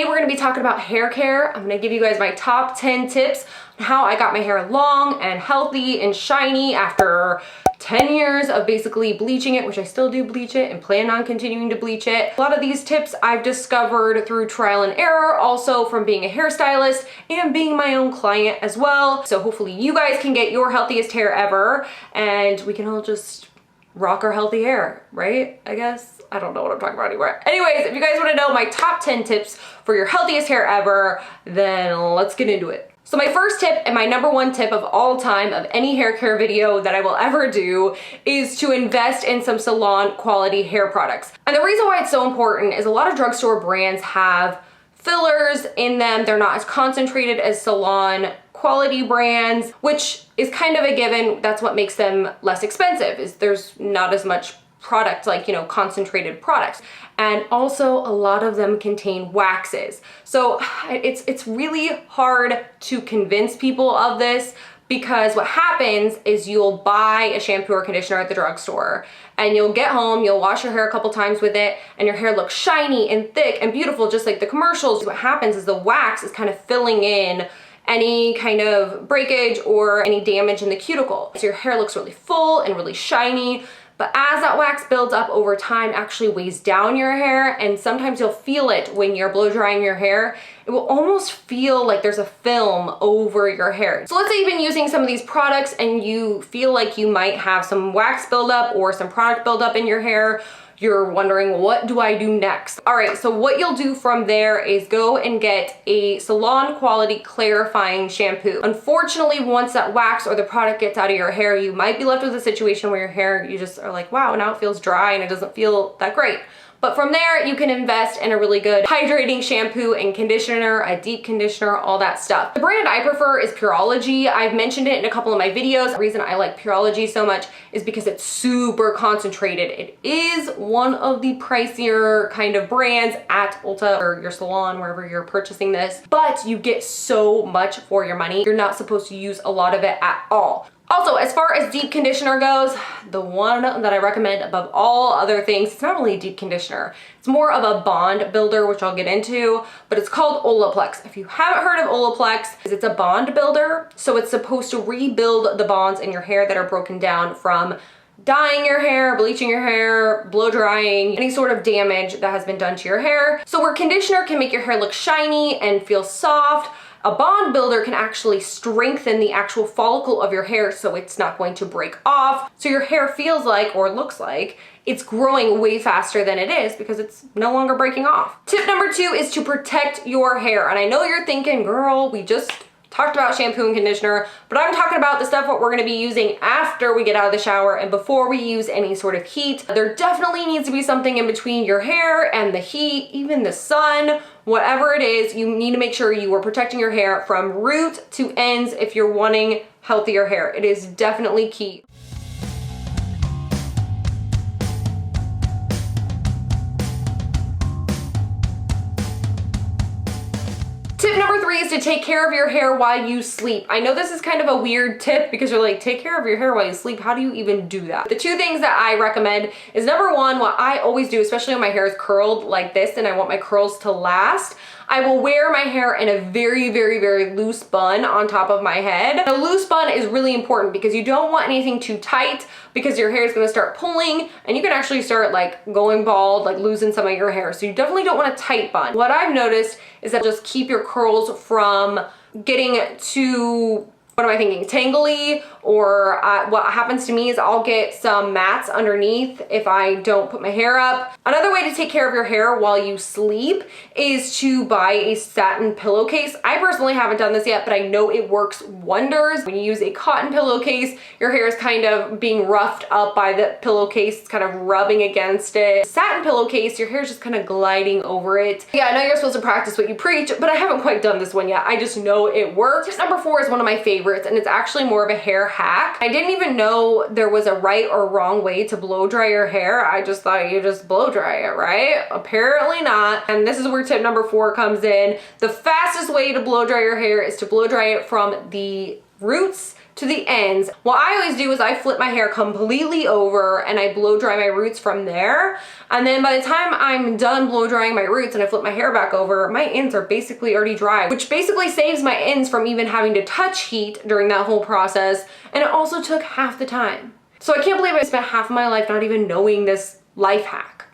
Today we're going to be talking about hair care. I'm going to give you guys my top 10 tips on how I got my hair long and healthy and shiny after 10 years of basically bleaching it, which I still do bleach it and plan on continuing to bleach it. A lot of these tips I've discovered through trial and error, also from being a hairstylist and being my own client as well. So hopefully you guys can get your healthiest hair ever and we can all just rock our healthy hair, right? I guess. I don't know what I'm talking about anymore. Anyways, if you guys want to know my top 10 tips for your healthiest hair ever, then let's get into it. So my first tip and my number one tip of all time of any hair care video that I will ever do is to invest in some salon quality hair products. And the reason why it's so important is a lot of drugstore brands have fillers in them. They're not as concentrated as salon quality brands, which is kind of a given. That's what makes them less expensive, is there's not as much product, like, you know, concentrated products. And also a lot of them contain waxes. So it's really hard to convince people of this, because what happens is you'll buy a shampoo or conditioner at the drugstore and you'll get home, you'll wash your hair a couple times with it, and your hair looks shiny and thick and beautiful, just like the commercials. What happens is the wax is kind of filling in any kind of breakage or any damage in the cuticle. So your hair looks really full and really shiny. But as that wax builds up over time, it actually weighs down your hair, and sometimes you'll feel it when you're blow drying your hair. It will almost feel like there's a film over your hair. So let's say you've been using some of these products and you feel like you might have some wax buildup or some product buildup in your hair. You're wondering, what do I do next? All right, so what you'll do from there is go and get a salon quality clarifying shampoo. Unfortunately, once that wax or the product gets out of your hair, you might be left with a situation where your hair, you just are like, wow, now it feels dry and it doesn't feel that great. But from there, you can invest in a really good hydrating shampoo and conditioner, a deep conditioner, all that stuff. The brand I prefer is GiRLzZ. I've mentioned it in a couple of my videos. The reason I like GiRLzZ so much is because it's super concentrated. It is one of the pricier kind of brands at Ulta or your salon, wherever you're purchasing this, but you get so much for your money. You're not supposed to use a lot of it at all. Also, as far as deep conditioner goes, the one that I recommend above all other things, it's not really a deep conditioner. It's more of a bond builder, which I'll get into, but it's called Olaplex. If you haven't heard of Olaplex, it's a bond builder. So it's supposed to rebuild the bonds in your hair that are broken down from dyeing your hair, bleaching your hair, blow drying, any sort of damage that has been done to your hair. So where conditioner can make your hair look shiny and feel soft, a bond builder can actually strengthen the actual follicle of your hair so it's not going to break off. So your hair feels like, or looks like, it's growing way faster than it is because it's no longer breaking off. Tip number 2 is to protect your hair. And I know you're thinking, girl, we just talked about shampoo and conditioner, but I'm talking about the stuff what we're gonna be using after we get out of the shower and before we use any sort of heat. There definitely needs to be something in between your hair and the heat, even the sun, whatever it is. You need to make sure you are protecting your hair from root to ends if you're wanting healthier hair. It is definitely key. Tip number 3 is to take care of your hair while you sleep. I know this is kind of a weird tip because you're like, take care of your hair while you sleep. How do you even do that? The 2 things that I recommend is, number 1, what I always do, especially when my hair is curled like this and I want my curls to last, I will wear my hair in a very, very, very loose bun on top of my head. A loose bun is really important because you don't want anything too tight, because your hair is going to start pulling and you can actually start like going bald, like losing some of your hair. So you definitely don't want a tight bun. What I've noticed is that just keep your curls from getting too, what am I thinking, tangly, or what happens to me is I'll get some mats underneath if I don't put my hair up. Another way to take care of your hair while you sleep is to buy a satin pillowcase. I personally haven't done this yet, but I know it works wonders. When you use a cotton pillowcase, your hair is kind of being roughed up by the pillowcase. It's kind of rubbing against it. Satin pillowcase, your hair is just kind of gliding over it. Yeah, I know you're supposed to practice what you preach, but I haven't quite done this one yet. I just know it works. Tip number 4 is one of my favorites, and it's actually more of a hair hack. I didn't even know there was a right or wrong way to blow dry your hair. I just thought you just blow dry it, right? Apparently not. And this is where tip number 4 comes in. The fastest way to blow dry your hair is to blow dry it from the roots to the ends. What I always do is I flip my hair completely over and I blow dry my roots from there. And then by the time I'm done blow drying my roots and I flip my hair back over, my ends are basically already dry, which basically saves my ends from even having to touch heat during that whole process. And it also took half the time. So I can't believe I spent half of my life not even knowing this life hack.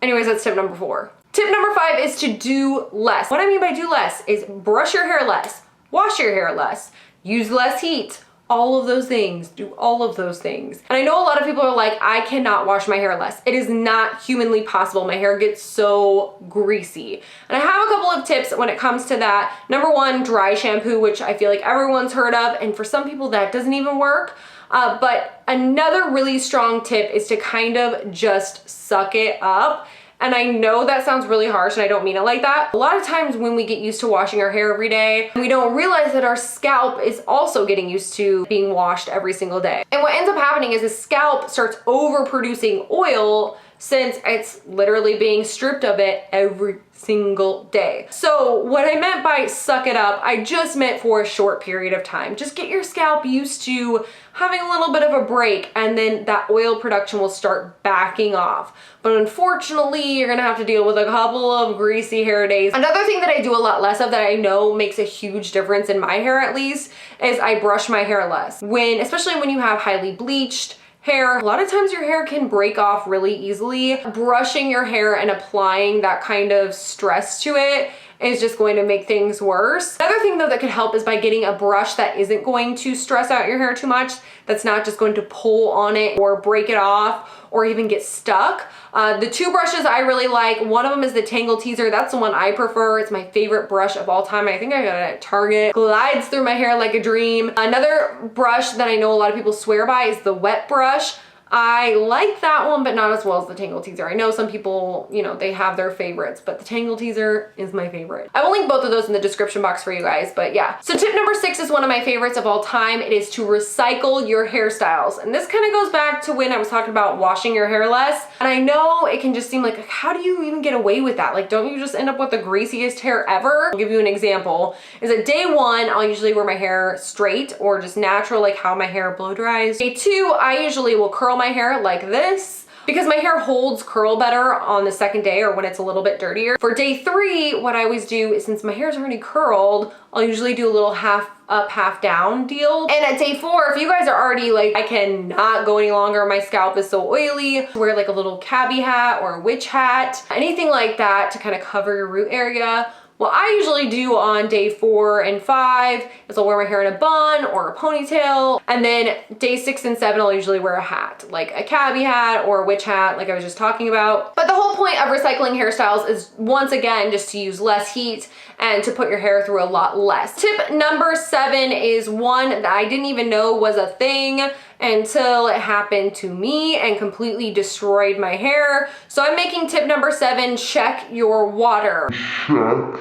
Anyways, that's tip number 4. Tip number 5 is to do less. What I mean by do less is brush your hair less, wash your hair less, use less heat, all of those things, do all of those things. And I know a lot of people are like, I cannot wash my hair less. It is not humanly possible. My hair gets so greasy. And I have a couple of tips when it comes to that. Number 1, dry shampoo, which I feel like everyone's heard of. And for some people that doesn't even work. But another really strong tip is to kind of just suck it up. And I know that sounds really harsh and I don't mean it like that. A lot of times when we get used to washing our hair every day, we don't realize that our scalp is also getting used to being washed every single day. And what ends up happening is the scalp starts overproducing oil since it's literally being stripped of it every single day. So what I meant by suck it up, I just meant for a short period of time. Just get your scalp used to having a little bit of a break and then that oil production will start backing off. But unfortunately, you're gonna have to deal with a couple of greasy hair days. Another thing that I do a lot less of that I know makes a huge difference in my hair at least is I brush my hair less. Especially when you have highly bleached hair, a lot of times your hair can break off really easily. Brushing your hair and applying that kind of stress to it is just going to make things worse. Another thing though that could help is by getting a brush that isn't going to stress out your hair too much, that's not just going to pull on it or break it off or even get stuck. The 2 brushes I really like, one of them is the Tangle Teaser. That's the one I prefer. It's my favorite brush of all time. I think I got it at Target. Glides through my hair like a dream. Another brush that I know a lot of people swear by is the wet brush. I like that one, but not as well as the Tangle Teaser. I know some people, you know, they have their favorites, but the Tangle Teaser is my favorite. I will link both of those in the description box for you guys, but yeah. So tip number 6 is one of my favorites of all time. It is to recycle your hairstyles. And this kind of goes back to when I was talking about washing your hair less. And I know it can just seem like, how do you even get away with that? Like, don't you just end up with the greasiest hair ever? I'll give you an example. Is that day 1, I'll usually wear my hair straight or just natural, like how my hair blow dries. Day 2, I usually will curl my hair like this because my hair holds curl better on the second day or when it's a little bit dirtier. For day 3, what I always do is, since my hair is already curled, I'll usually do a little half up, half down deal. And at day 4, if you guys are already like, I cannot go any longer, my scalp is so oily, wear like a little cabbie hat or a witch hat, anything like that to kind of cover your root area. What I usually do on day 4 and 5 is I'll wear my hair in a bun or a ponytail. And then day 6 and 7, I'll usually wear a hat, like a cabbie hat or a witch hat, like I was just talking about. But the whole point of recycling hairstyles is, once again, just to use less heat and to put your hair through a lot less. Tip number 7 is one that I didn't even know was a thing until it happened to me and completely destroyed my hair. So I'm making tip number 7, check your water. Check your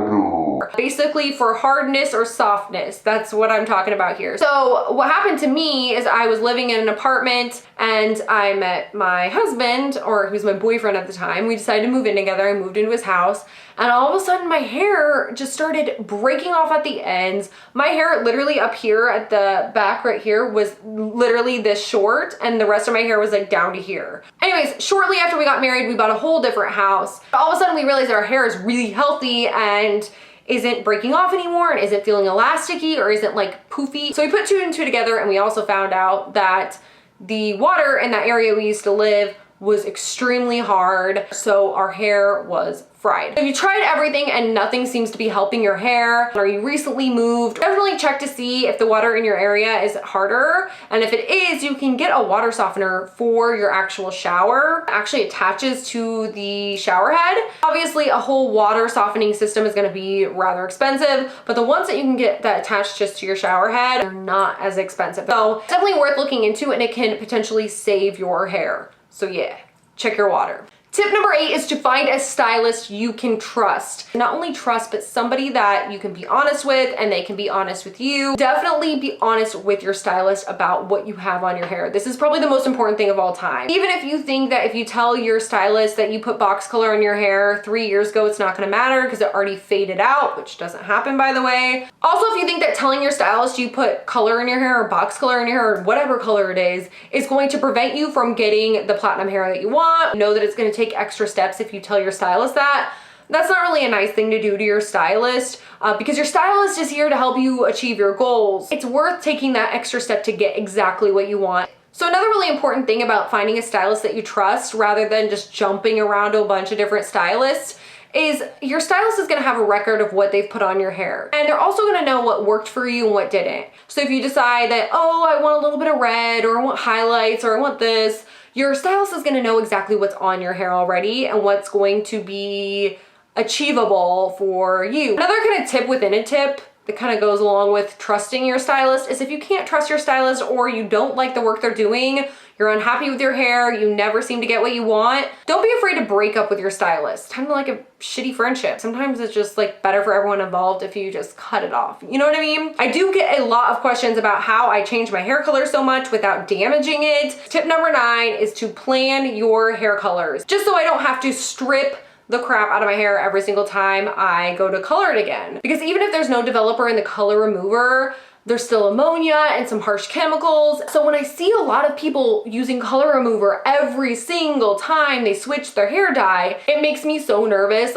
water. Basically for hardness or softness. That's what I'm talking about here. So what happened to me is I was living in an apartment and I met my husband, or he was my boyfriend at the time. We decided to move in together. I moved into his house and all of a sudden my hair just started breaking off at the ends. My hair literally up here at the back right here was literally this short and the rest of my hair was like down to here. Anyways, shortly after we got married, we bought a whole different house. All of a sudden we realized our hair is really healthy and isn't breaking off anymore and isn't feeling elasticy or isn't like poofy. So we put 2 and 2 together and we also found out that the water in that area we used to live was extremely hard, so our hair was fried. If you tried everything and nothing seems to be helping your hair, or you recently moved, definitely check to see if the water in your area is harder. And if it is, you can get a water softener for your actual shower. It actually attaches to the shower head. Obviously, a whole water softening system is gonna be rather expensive, but the ones that you can get that attach just to your shower head are not as expensive. So definitely worth looking into, and it can potentially save your hair. So yeah, check your water. Tip number 8 is to find a stylist you can trust. Not only trust, but somebody that you can be honest with and they can be honest with you. Definitely be honest with your stylist about what you have on your hair. This is probably the most important thing of all time. Even if you think that if you tell your stylist that you put box color in your hair 3 years ago, it's not gonna matter because it already faded out, which doesn't happen, by the way. Also, if you think that telling your stylist you put color in your hair or box color in your hair or whatever color it is going to prevent you from getting the platinum hair that you want, know that it's gonna take extra steps if you tell your stylist that. That's not really a nice thing to do to your stylist because your stylist is here to help you achieve your goals. It's worth taking that extra step to get exactly what you want. So another really important thing about finding a stylist that you trust rather than just jumping around to a bunch of different stylists is your stylist is gonna have a record of what they've put on your hair. And they're also gonna know what worked for you and what didn't. So if you decide that, oh, I want a little bit of red or I want highlights or I want this, your stylist is gonna know exactly what's on your hair already and what's going to be achievable for you. Another kind of tip within a tip that kind of goes along with trusting your stylist is if you can't trust your stylist or you don't like the work they're doing, you're unhappy with your hair, you never seem to get what you want, don't be afraid to break up with your stylist. Kind of like a shitty friendship. Sometimes it's just like better for everyone involved if you just cut it off. You know what I mean? I do get a lot of questions about how I change my hair color so much without damaging it. Tip number 9 is to plan your hair colors. Just so I don't have to strip the crap out of my hair every single time I go to color it again. Because even if there's no developer in the color remover, there's still ammonia and some harsh chemicals. So when I see a lot of people using color remover every single time they switch their hair dye, it makes me so nervous.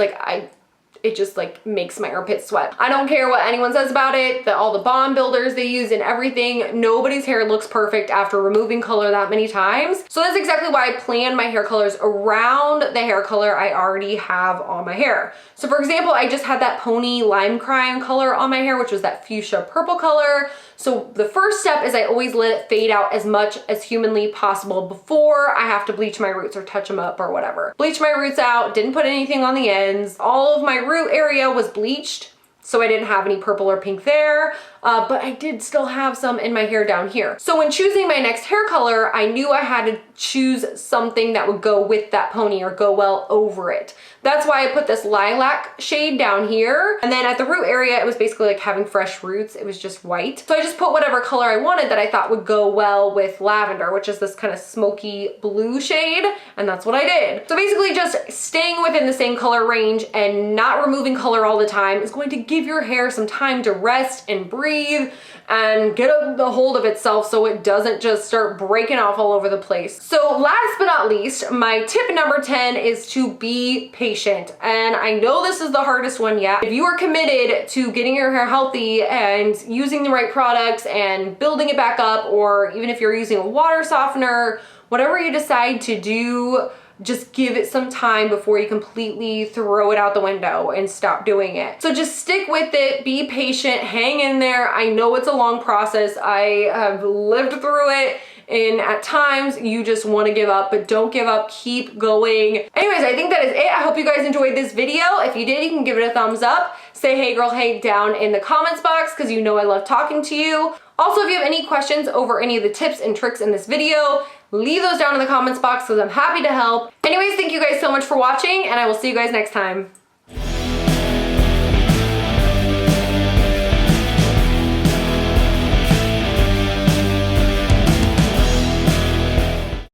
It just like makes my armpits sweat. I don't care what anyone says about it, all the bond builders they use and everything, nobody's hair looks perfect after removing color that many times. So that's exactly why I plan my hair colors around the hair color I already have on my hair. So for example, I just had that pony lime crime color on my hair, which was that fuchsia purple color. So the first step is I always let it fade out as much as humanly possible before I have to bleach my roots or touch them up or whatever. Bleach my roots out, didn't put anything on the ends. All of my root area was bleached, so I didn't have any purple or pink there, but I did still have some in my hair down here. So when choosing my next hair color, I knew I had to choose something that would go with that pony or go well over it. That's why I put this lilac shade down here. And then at the root area, it was basically like having fresh roots. It was just white. So I just put whatever color I wanted that I thought would go well with lavender, which is this kind of smoky blue shade. And that's what I did. So basically just staying within the same color range and not removing color all the time is going to give your hair some time to rest and breathe and get a hold of itself so it doesn't just start breaking off all over the place. So last but not least, my tip number 10 is to be patient. And I know this is the hardest one yet. If you are committed to getting your hair healthy and using the right products and building it back up, or even if you're using a water softener, whatever you decide to do, just give it some time before you completely throw it out the window and stop doing it. So just stick with it, be patient, hang in there. I know it's a long process. I have lived through it. And at times you just want to give up, but don't give up, keep going. Anyways, I think that is it. I hope you guys enjoyed this video. If you did, you can give it a thumbs up. Say hey girl, hey down in the comments box because you know I love talking to you. Also, if you have any questions over any of the tips and tricks in this video, leave those down in the comments box because I'm happy to help. Anyways, thank you guys so much for watching and I will see you guys next time.